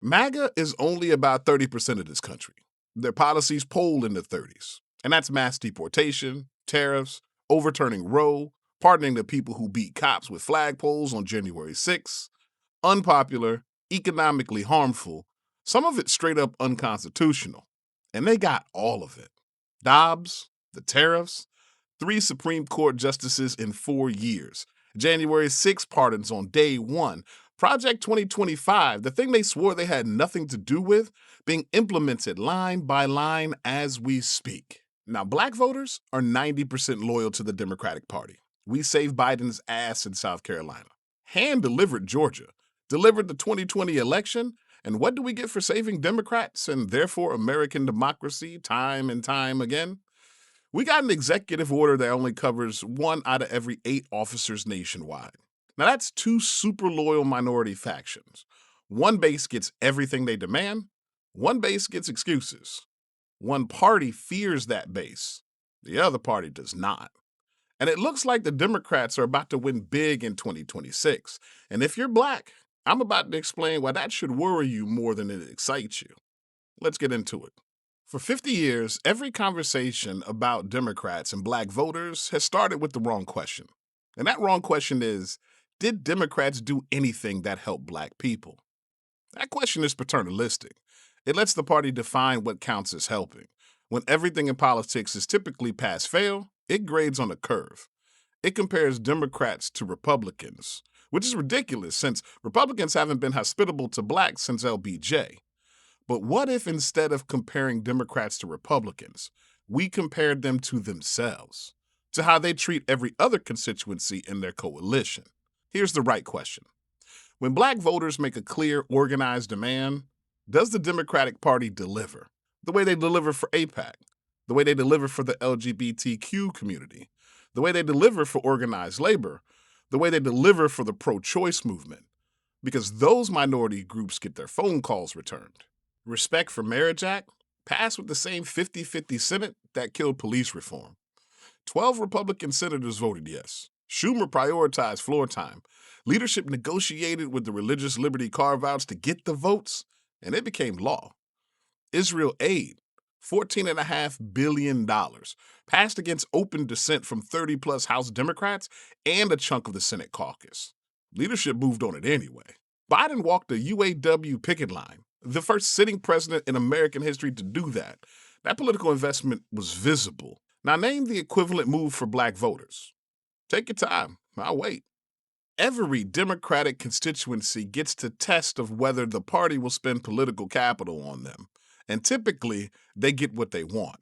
MAGA is only about 30% of this country. Their policies poll in the 30s. And that's mass deportation, tariffs, overturning Roe, pardoning the people who beat cops with flagpoles on January 6th, unpopular, economically harmful, some of it straight up unconstitutional. And they got all of it. Dobbs, the tariffs, 3 Supreme Court justices in 4 years, January 6 pardons on day 1, Project 2025, the thing they swore they had nothing to do with, being implemented line by line as we speak. Now, black voters are 90% loyal to the Democratic Party. We saved Biden's ass in South Carolina. Hand-delivered Georgia, delivered the 2020 election, and what do we get for saving Democrats and therefore American democracy time and time again? We got an executive order that only covers 1 out of every 8 officers nationwide. Now that's 2 super loyal minority factions. One base gets everything they demand, one base gets excuses. One party fears that base, the other party does not. And it looks like the Democrats are about to win big in 2026. And if you're black, I'm about to explain why that should worry you more than it excites you. Let's get into it. For 50 years, every conversation about Democrats and black voters has started with the wrong question. And that wrong question is, did Democrats do anything that helped black people? That question is paternalistic. It lets the party define what counts as helping. When everything in politics is typically pass-fail, it grades on a curve. It compares Democrats to Republicans, which is ridiculous since Republicans haven't been hospitable to blacks since LBJ. But what if instead of comparing Democrats to Republicans, we compared them to themselves, to how they treat every other constituency in their coalition? Here's the right question. When black voters make a clear, organized demand, does the Democratic Party deliver? The way they deliver for AIPAC, the way they deliver for the LGBTQ community, the way they deliver for organized labor, the way they deliver for the pro-choice movement, because those minority groups get their phone calls returned. Respect for Marriage Act passed with the same 50-50 Senate that killed police reform. 12 Republican senators voted yes. Schumer prioritized floor time. Leadership negotiated with the religious liberty carve-outs to get the votes, and it became law. Israel aid, $14.5 billion, passed against open dissent from 30-plus House Democrats and a chunk of the Senate caucus. Leadership moved on it anyway. Biden walked a UAW picket line, the first sitting president in American history to do that. That political investment was visible. Now name the equivalent move for black voters. Take your time. I'll wait. Every Democratic constituency gets to test of whether the party will spend political capital on them. And typically, they get what they want.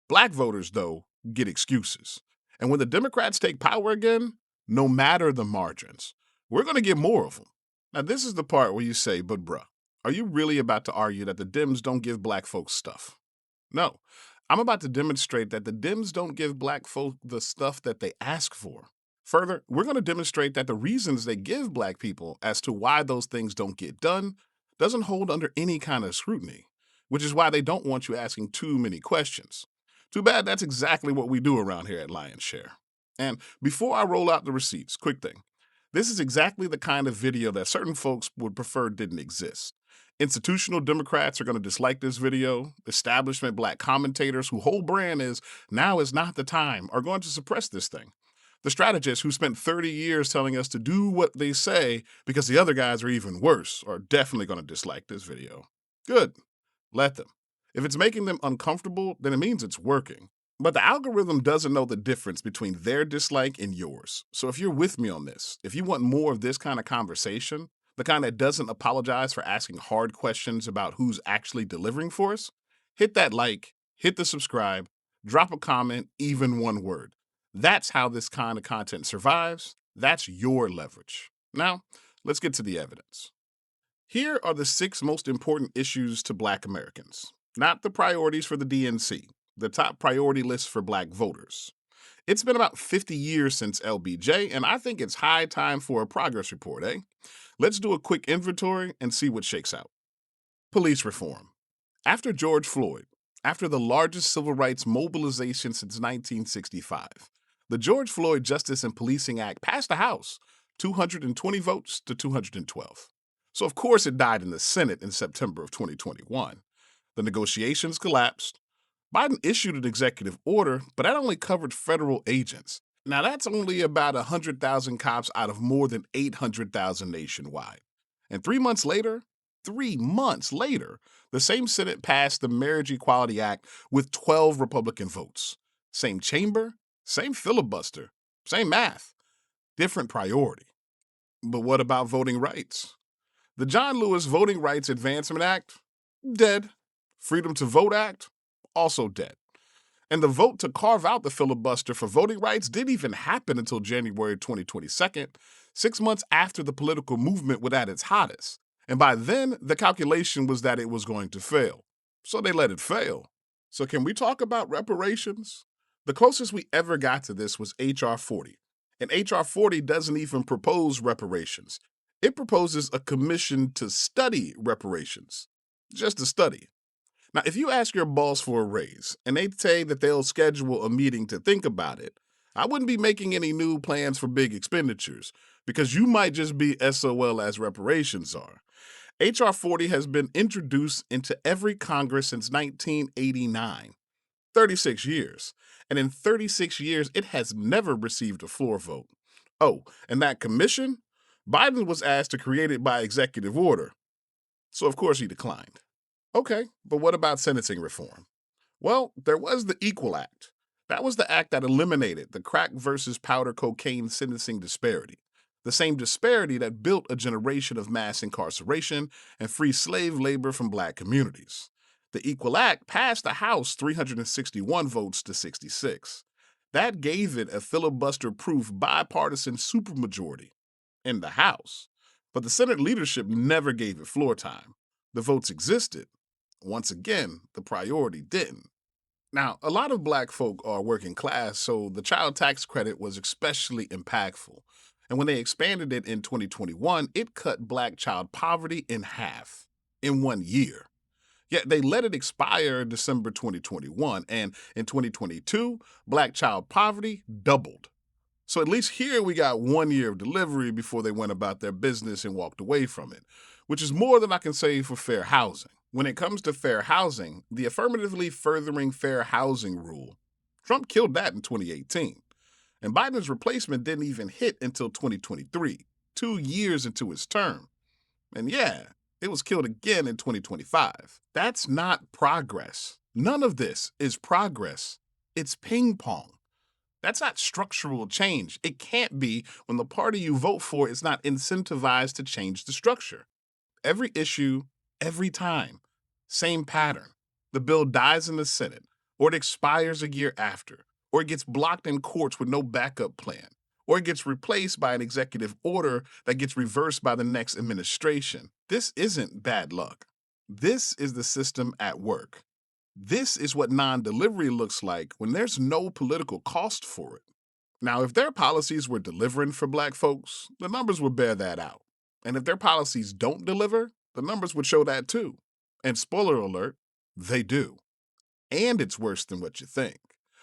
Black voters, though, get excuses. And when the Democrats take power again, no matter the margins, we're going to get more of them. Now, this is the part where you say, but bruh, are you really about to argue that the Dems don't give black folks stuff? No, I'm about to demonstrate that the Dems don't give black folk the stuff that they ask for. Further, we're going to demonstrate that the reasons they give black people as to why those things don't get done doesn't hold under any kind of scrutiny, which is why they don't want you asking too many questions. Too bad that's exactly what we do around here at Lion's Share. And before I roll out the receipts, quick thing. This is exactly the kind of video that certain folks would prefer didn't exist. Institutional Democrats are going to dislike this video. Establishment black commentators whose whole brand is now is not the time are going to suppress this thing. The strategists who spent 30 years telling us to do what they say because the other guys are even worse are definitely going to dislike this video. Good. Let them. If it's making them uncomfortable, then it means it's working. But the algorithm doesn't know the difference between their dislike and yours. So if you're with me on this, if you want more of this kind of conversation, the kind that doesn't apologize for asking hard questions about who's actually delivering for us, hit that like, hit the subscribe, drop a comment, even one word. That's how this kind of content survives. That's your leverage. Now, let's get to the evidence. Here are the 6 most important issues to black Americans. Not the priorities for the DNC, the top priority list for black voters. It's been about 50 years since LBJ, and I think it's high time for a progress report, eh? Let's do a quick inventory and see what shakes out. Police reform. After George Floyd, after the largest civil rights mobilization since 1965, the George Floyd Justice and Policing Act passed the House, 220 votes to 212. So, of course, it died in the Senate in September of 2021. The negotiations collapsed. Biden issued an executive order, but that only covered federal agents. Now, that's only about 100,000 cops out of more than 800,000 nationwide. And 3 months later, the same Senate passed the Marriage Equality Act with 12 Republican votes. Same chamber, same filibuster, same math, different priority. But what about voting rights? The John Lewis Voting Rights Advancement Act? Dead. Freedom to Vote Act? Also dead. And the vote to carve out the filibuster for voting rights didn't even happen until January 2022, 6 months after the political movement was at its hottest. And by then, the calculation was that it was going to fail. So they let it fail. So can we talk about reparations? The closest we ever got to this was H.R. 40. And H.R. 40 doesn't even propose reparations. It proposes a commission to study reparations. Just to study. Now, if you ask your boss for a raise and they say that they'll schedule a meeting to think about it, I wouldn't be making any new plans for big expenditures because you might just be SOL as reparations are. H.R. 40 has been introduced into every Congress since 1989, 36 years. And in 36 years, it has never received a floor vote. Oh, and that commission? Biden was asked to create it by executive order. So, of course, he declined. Okay, but what about sentencing reform? Well, there was the Equal Act. That was the act that eliminated the crack versus powder cocaine sentencing disparity. The same disparity that built a generation of mass incarceration and free slave labor from black communities. The Equal Act passed the House 361 votes to 66. That gave it a filibuster-proof bipartisan supermajority in the House. But the Senate leadership never gave it floor time. The votes existed. Once again, the priority didn't. Now, a lot of black folk are working class, so the child tax credit was especially impactful. And when they expanded it in 2021, it cut black child poverty in half in 1 year. Yet they let it expire in December 2021, and in 2022, black child poverty doubled. So at least here we got 1 year of delivery before they went about their business and walked away from it, which is more than I can say for fair housing. When it comes to fair housing, the affirmatively furthering fair housing rule, Trump killed that in 2018. And Biden's replacement didn't even hit until 2023, 2 years into his term. And yeah, it was killed again in 2025. That's not progress. None of this is progress. It's ping pong. That's not structural change. It can't be when the party you vote for is not incentivized to change the structure. Every issue, every time. Same pattern. The bill dies in the Senate, or it expires a year after, or it gets blocked in courts with no backup plan, or it gets replaced by an executive order that gets reversed by the next administration. This isn't bad luck. This is the system at work. This is what non-delivery looks like when there's no political cost for it. Now, if their policies were delivering for black folks, the numbers would bear that out. And if their policies don't deliver, the numbers would show that too. And spoiler alert, they do. And it's worse than what you think.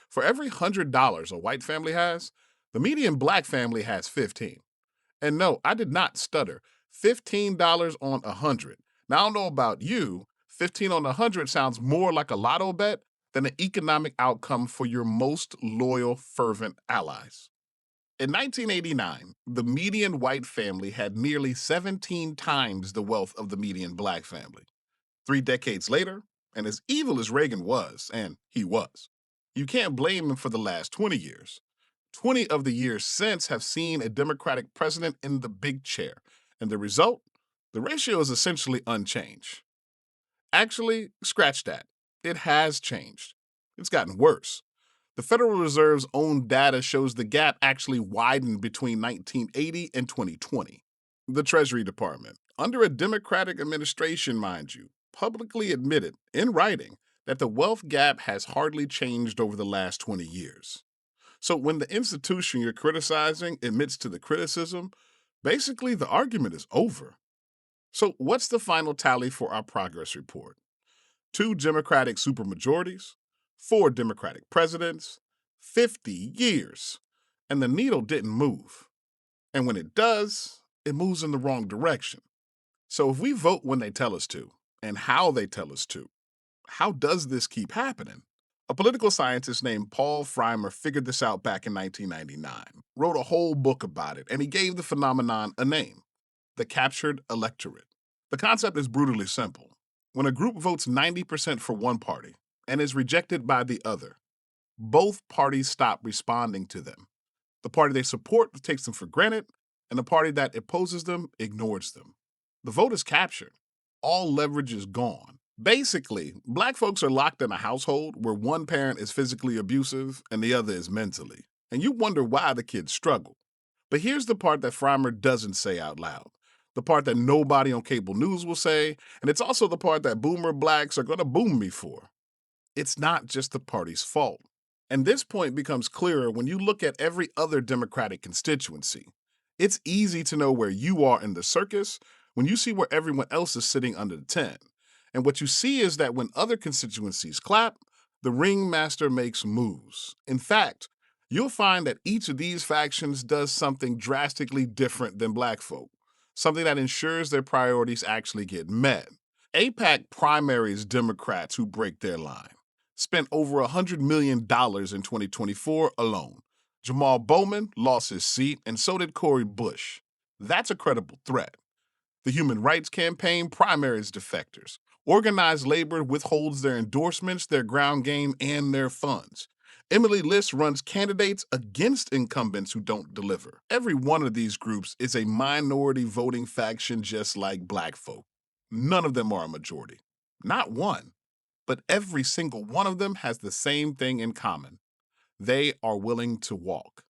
For every $100 a white family has, the median black family has 15. And no, I did not stutter. $15 on 100. Now, I don't know about you, 15 on 100 sounds more like a lotto bet than an economic outcome for your most loyal, fervent allies. In 1989, the median white family had nearly 17 times the wealth of the median black family. 3 decades later, and as evil as Reagan was, and he was, you can't blame him for the last 20 years. 20 of the years since have seen a Democratic president in the big chair, and the result? The ratio is essentially unchanged. Actually, scratch that. It has changed. It's gotten worse. The Federal Reserve's own data shows the gap actually widened between 1980 and 2020. The Treasury Department, under a Democratic administration, mind you, publicly admitted, in writing, that the wealth gap has hardly changed over the last 20 years. So when the institution you're criticizing admits to the criticism, basically the argument is over. So what's the final tally for our progress report? 2 Democratic supermajorities, 4 Democratic presidents, 50 years. And the needle didn't move. And when it does, it moves in the wrong direction. So if we vote when they tell us to, and how they tell us to, how does this keep happening? A political scientist named Paul Freimer figured this out back in 1999, wrote a whole book about it, and he gave the phenomenon a name: the captured electorate. The concept is brutally simple. When a group votes 90% for one party and is rejected by the other, both parties stop responding to them. The party they support takes them for granted, and the party that opposes them ignores them. The vote is captured. All leverage is gone. Basically, black folks are locked in a household where one parent is physically abusive and the other is mentally. And you wonder why the kids struggle. But here's the part that Freimer doesn't say out loud. The part that nobody on cable news will say, and it's also the part that boomer blacks are going to boom me for. It's not just the party's fault. And this point becomes clearer when you look at every other Democratic constituency. It's easy to know where you are in the circus when you see where everyone else is sitting under the tent. And what you see is that when other constituencies clap, the ringmaster makes moves. In fact, you'll find that each of these factions does something drastically different than black folk, something that ensures their priorities actually get met. AIPAC primaries Democrats who break their line spent over $100 million in 2024 alone. Jamal Bowman lost his seat, and so did Cori Bush. That's a credible threat. The Human Rights Campaign primaries defectors. Organized labor withholds their endorsements, their ground game, and their funds. Emily List runs candidates against incumbents who don't deliver. Every one of these groups is a minority voting faction just like black folk. None of them are a majority. Not one. But every single one of them has the same thing in common. They are willing to walk.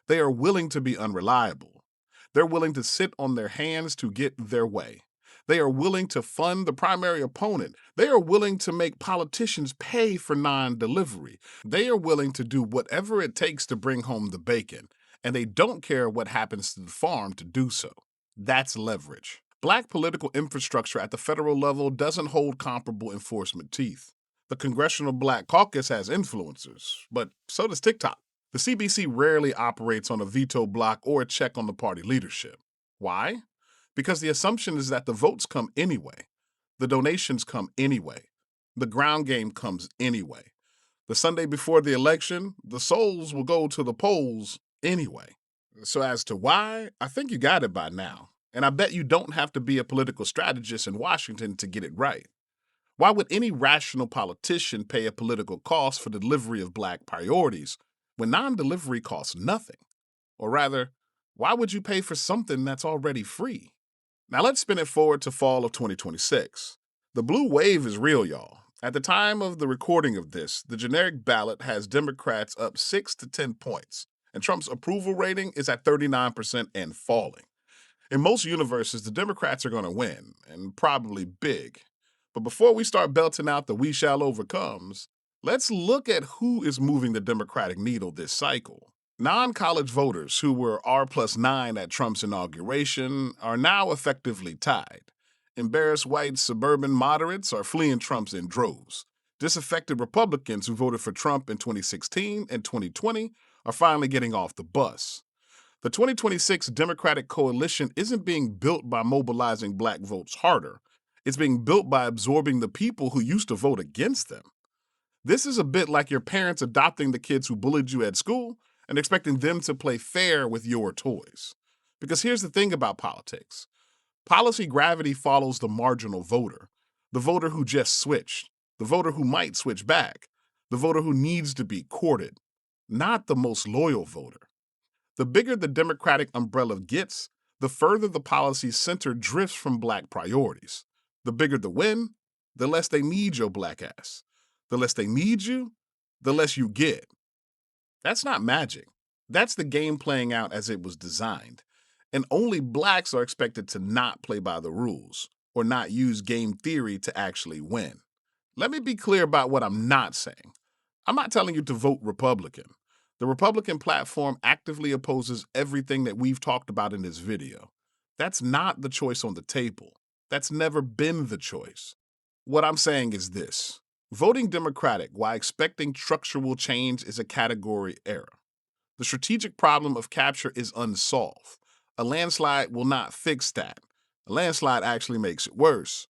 They are willing to be unreliable. They're willing to sit on their hands to get their way. They are willing to fund the primary opponent. They are willing to make politicians pay for non-delivery. They are willing to do whatever it takes to bring home the bacon, and they don't care what happens to the farm to do so. That's leverage. Black political infrastructure at the federal level doesn't hold comparable enforcement teeth. The Congressional Black Caucus has influencers, but so does TikTok. The CBC rarely operates on a veto block or a check on the party leadership. Why? Because the assumption is that the votes come anyway. The donations come anyway. The ground game comes anyway. The Sunday before the election, the souls will go to the polls anyway. So as to why, I think you got it by now. And I bet you don't have to be a political strategist in Washington to get it right. Why would any rational politician pay a political cost for the delivery of black priorities when non-delivery costs nothing? Or rather, why would you pay for something that's already free? Now let's spin it forward to fall of 2026. The blue wave is real, y'all. At the time of the recording of this, the generic ballot has Democrats up 6 to 10 points, and Trump's approval rating is at 39% and falling. In most universes, the Democrats are going to win, and probably big. But before we start belting out the "we shall overcomes," let's look at who is moving the Democratic needle this cycle. Non-college voters who were R+9 at Trump's inauguration are now effectively tied. Embarrassed white suburban moderates are fleeing Trump in droves. Disaffected Republicans who voted for Trump in 2016 and 2020 are finally getting off the bus. The 2026 Democratic coalition isn't being built by mobilizing black votes harder. It's being built by absorbing the people who used to vote against them. This is a bit like your parents adopting the kids who bullied you at school and expecting them to play fair with your toys. Because here's the thing about politics. Policy gravity follows the marginal voter, the voter who just switched, the voter who might switch back, the voter who needs to be courted, not the most loyal voter. The bigger the Democratic umbrella gets, the further the policy center drifts from black priorities. The bigger the win, the less they need your black ass. The less they need you, the less you get. That's not magic. That's the game playing out as it was designed. And only blacks are expected to not play by the rules or not use game theory to actually win. Let me be clear about what I'm not saying. I'm not telling you to vote Republican. The Republican platform actively opposes everything that we've talked about in this video. That's not the choice on the table. That's never been the choice. What I'm saying is this. Voting Democratic while expecting structural change is a category error. The strategic problem of capture is unsolved. A landslide will not fix that. A landslide actually makes it worse.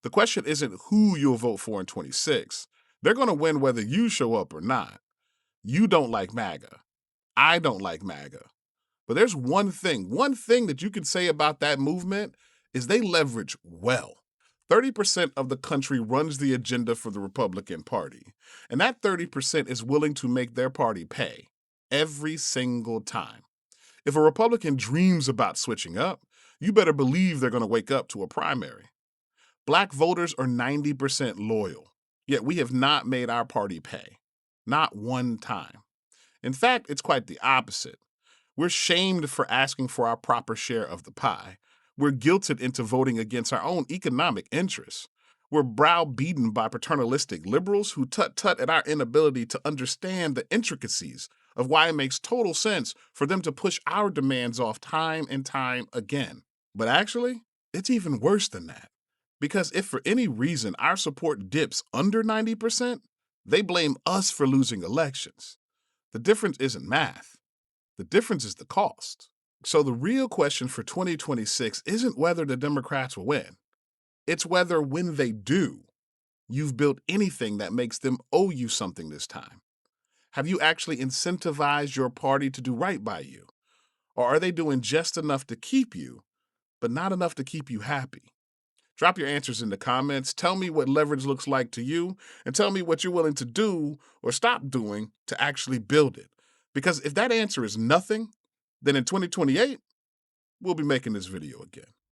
The question isn't who you'll vote for in 26. They're going to win whether you show up or not. You don't like MAGA. I don't like MAGA. But there's one thing that you can say about that movement is they leverage well. 30% of the country runs the agenda for the Republican Party, and that 30% is willing to make their party pay every single time. If a Republican dreams about switching up, you better believe they're going to wake up to a primary. Black voters are 90% loyal, yet we have not made our party pay. Not one time. In fact, it's quite the opposite. We're shamed for asking for our proper share of the pie. We're guilted into voting against our own economic interests. We're browbeaten by paternalistic liberals who tut-tut at our inability to understand the intricacies of why it makes total sense for them to push our demands off time and time again. But actually, it's even worse than that. Because if for any reason our support dips under 90%, they blame us for losing elections. The difference isn't math. The difference is the cost. So the real question for 2026 isn't whether the Democrats will win. It's whether, when they do, you've built anything that makes them owe you something this time. Have you actually incentivized your party to do right by you? Or are they doing just enough to keep you, but not enough to keep you happy? Drop your answers in the comments. Tell me what leverage looks like to you, and tell me what you're willing to do or stop doing to actually build it. Because if that answer is nothing, then in 2028, we'll be making this video again.